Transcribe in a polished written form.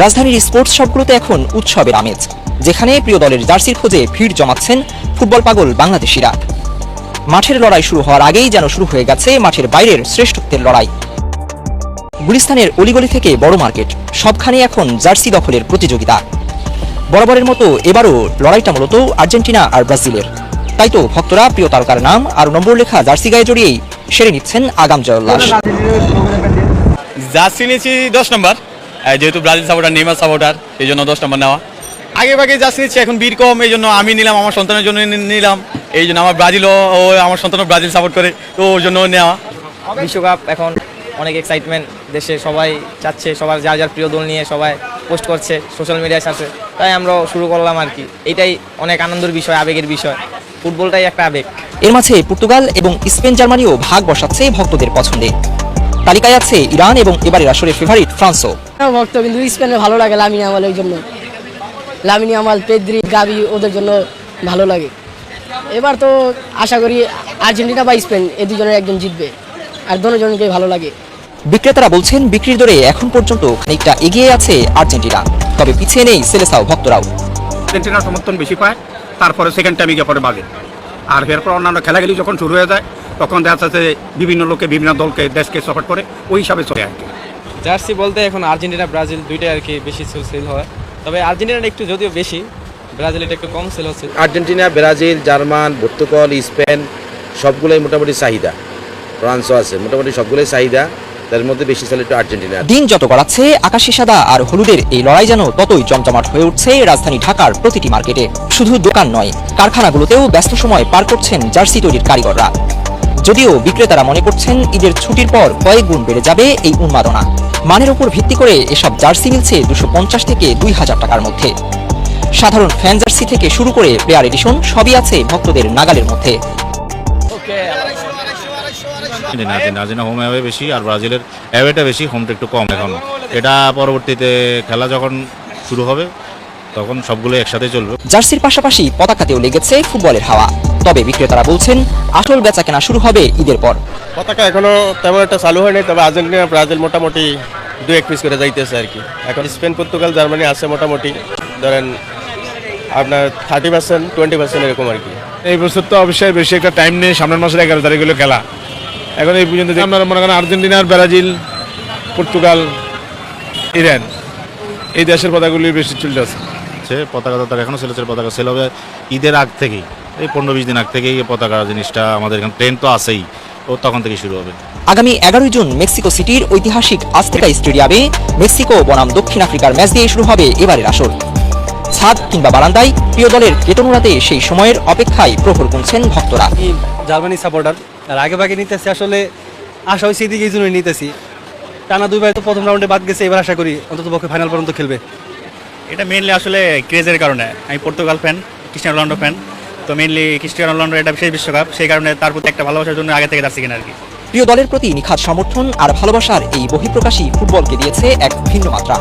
রাজধানীর স্পোর্টস শপগুলোতে এখন উৎসবের আমেজ, যেখানে প্রিয় দলের জার্সির খোঁজে ভিড় জমাচ্ছেন ফুটবল পাগল বাংলাদেশিরা। মাঠের লড়াই শুরু হওয়ার আগেই যেন শুরু হয়ে গেছে মাঠের বাইরের শ্রেষ্ঠত্বের লড়াই। গুলিস্তানের অলিগলি থেকে বড় মার্কেট, সবখানে এখন জার্সি দখলের প্রতিযোগিতা। বরাবরের মতো এবারও লড়াইটা মূলত আর্জেন্টিনা আর ব্রাজিলের। তাই তো ভক্তরা প্রিয় তারকার নাম আর নম্বর লেখা জার্সি গায়ে জড়িয়েই সেরে নিচ্ছেন আগাম জয়োল্লাস। জার্সি নিয়েছি 10 নম্বর, যেহেতু ব্রাজিল সাপোর্টার, নেইমার সাপোর্টার, এই জন্য 10 নম্বর নেওয়া। আগে ভাগে জার্সি নিচ্ছি, এখন ভিড় কম, এই জন্য আমি নিলাম, আমার সন্তানের জন্য নিলাম। এই জন্য আমার ব্রাজিলও, ও আমার সন্তানও ব্রাজিল সাপোর্ট করে, তো ওর জন্য নেওয়া। বিশ্বকাপ এখন অনেক এক্সাইটমেন্ট, দেশে সবাই চাচ্ছে, সবার যার যার প্রিয় দল নিয়ে সবাই পোস্ট করছে, সোশ্যাল মিডিয়ায় ছাড়ছে, তাই আমরাও শুরু করলাম আর কি। এটাই অনেক আনন্দের বিষয়, আবেগের বিষয়, ফুটবলটাই একটা আবেগ। এর মাঝে পর্তুগাল এবং স্পেন জার্মানিও ভাগ বসাচ্ছে ভক্তদের পছন্দে। তালিকায় আছে ইরান এবং এবারের আসরের ফেভারিট ফ্রান্সও। ভক্ত কিন্তু স্পেনে ভালো লাগে লামিন ইয়ামাল, ওই জন্য লামিন ইয়ামাল, পেদ্রি, গাবি ওদের জন্য ভালো লাগে। এবার তো আশা করি আর্জেন্টিনা বা স্পেন এই দুজনের একজন জিতবে, আর দুজনকে ভালো লাগে। বিক্রেতারা বলছেন বিক্রির দরে এখন পর্যন্ত খানিকটা এগিয়ে আছে আর্জেন্টিনা, তবে পিছিয়ে নেই সেলেসাও ভক্তরাও। আর্জেন্টিনার সমর্থন বেশি পায়, তারপরে সেকেন্ড টাইমে গিয়ে পরে বাগে। আর এরপর অন্যান্য খেলাগুলি যখন শুরু হয়ে যায়, তখন দেখা যাচ্ছে বিভিন্ন লোকে বিভিন্ন দলকে, দেশকে সাপোর্ট করে, ওই হিসাবে চলে আর কি। জার্সি বলতে এখন আর্জেন্টিনা ব্রাজিল দুইটাই আর কি বেশি সেল হয়, তবে আর্জেন্টিনাটা একটু যদিও বেশি, ব্রাজিলটা একটু কম সেল হচ্ছে। Argentina, Brazil, German, Portugal, Spain সবগুলোই মোটামুটি চাহিদা। ফ্রান্সও আছে, মোটামুটি সবগুলোই চাহিদা, তার মধ্যে বেশি চলে একটু আর্জেন্টিনা। দিন যত গড়াচ্ছে আকাশি সাদা আর হলুদের এই লড়াই যেন ততই জমজমাট হয়ে উঠছে রাজধানী ঢাকার প্রতিটি মার্কেটে। শুধু দোকান নয়, কারখানাগুলোতেও ব্যস্ত সময় পার করছেন জার্সি তৈরির কারিগররা। যদিও বিক্রেতারা মনে করছেন ঈদের ছুটির পর কয়েক গুণ বেড়ে যাবে এই উন্মাদনা। মানের উপর ভিত্তি করে এসব জার্সি মিলছে 250 থেকে 2000 টাকার মধ্যে। সাধারণ ফ্যান জার্সি থেকে শুরু করে প্লেয়ার এডিশন সবই আছে ভক্তদের নাগালের মধ্যে। আর্জেন্টিনা হোম অ্যাওয়ে বেশি, আর ব্রাজিলের অ্যাওয়েটা বেশি, হোমটা একটু কম এখন। এটা পরবর্তীতে খেলা যখন শুরু হবে তখন সবগুলো একসাথে চলবে। জার্সির পাশাপাশি পতাকাতেও লেগেছে ফুটবলের হাওয়া, তবে বিক্রেতারা বলছেন আসল বেচাকেনা শুরু হবে ঈদের পর। পতাকা এখনো তেমন একটা চালু হয়নি, তবে আর্জেন্টিনা ব্রাজিল মোটামুটি 2-1 পিস করে যাইতেছে আর কি। এখন স্পেন, পর্তুগাল, জার্মানি আছে মোটামুটি ধরেন আপনার 30%, 20% এরকম আর কি। এই বছর তো অবশ্যই বেশি একটা টাইম নেই, সামনের মাসের 11 তারিখ হলো খেলা। এখন এই পর্যন্ত আপনারা মনে করেন আর্জেন্টিনা, ব্রাজিল, পর্তুগাল, ইরান এই দেশের পতাকাগুলি বেশি চলতেছে। পতাকা এখনো সেলের পতাকা সেল হবে ঈদের আগ থেকেই, এই 15-20 দিন আগ থেকেই এই পতাকা জিনিসটা আমাদের এখানে ট্রেন তো আছেই, ও তখন থেকে শুরু হবে। আগামী 11 জুন মেক্সিকো সিটির ঐতিহাসিক আজতেকা স্টেডিয়ামে মেক্সিকো বনাম দক্ষিণ আফ্রিকার ম্যাচ দিয়ে শুরু হবে এবারের আসর। ছাদ কিংবা বারান্দায় প্রিয় দলের কেতনুরাতে সেই সময়ের অপেক্ষায় প্রহর গুনছেন ভক্তরা। জার্মানি সাপোর্টার, আর আগে ভাগে নিতেছি, আসলে আশা হয়েছে এদিকে এই জন্যই নিতেছি। টানা 2 বার তো প্রথম রাউন্ডে বাদ গেছে, এবার আশা করি অন্তত পক্ষে ফাইনাল পর্যন্ত খেলবে। এটা মেইনলি আসলে ক্রেজের কারণে। আমি Portugal fan, Cristiano Ronaldo fan, তো মেইনলি ক্রিস্টিয়ানো রোনাল্ডো এটা বিশেষ বিশ্বকাপ, সেই কারণে তার প্রতি একটা ভালোবাসার জন্য আগে থেকে জার্সি কেনা আর কি। প্রিয় দলের প্রতি নিখাদ সমর্থন আর ভালোবাসার এই বহিঃপ্রকাশই ফুটবলকে দিয়েছে এক ভিন্ন মাত্রা।